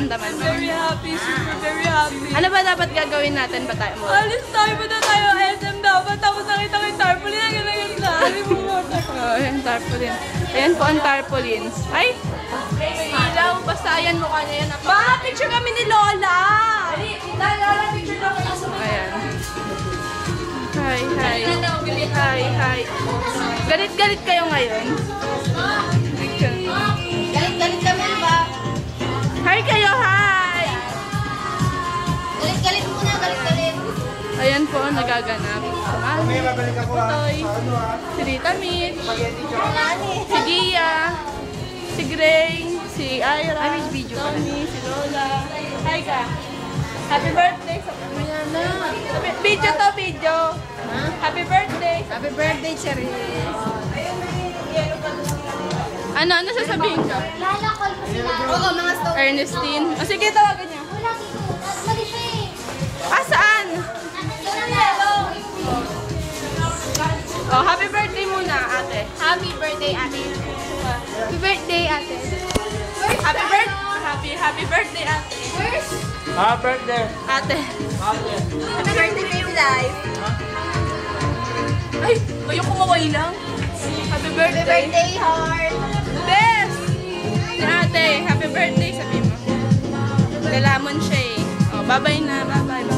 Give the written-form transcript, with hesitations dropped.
nararamdaman mo? Very happy, super very happy. Ano ba dapat gagawin natin ba tayo mo? Alis tayo ba na tayo SM dapat tapos nakita ko yung tarpaulin na ganda. Ano mo mo? Oo, yung tarpaulin. Ayan po ang tarpaulins. Ay! Ilaw, basta ayan mukha niya yan. Baka picture kami ni Lola! Lola, picture daw kami sa Ayan. Hi, hi. Hi, hi. Galit-galit kayo ngayon? Galit-galit kami ba? Hi kayo, hi! Galit-galit muna, galit-galit. Ayan po, nagaganap. May babalik ako Toy, si Rita Mitch, si Gia, si Gray, si Ira, Tommy, si Lola. Hi ka! Happy birthday sa video to, video. Happy birthday. Happy birthday, Cherise. Ano sasabihin ko? Lalakol pa sila. Oo, mga story. Ernestine. O sige, tawagan niya. Wala dito. Mali siya eh. Ah, saan? Hello. Oh, happy birthday muna, ate. Happy birthday, ate. Happy birthday, ate. Happy birthday. Happy birthday, ate. First. Happy birthday. Ate. Happy birthday, baby life. Ay, kayo kumaway lang. Happy Happy birthday. birthday, heart. Best! Si ate, happy birthday, sabi mo. Lalamon siya eh. Oh, bye-bye na, bye-bye.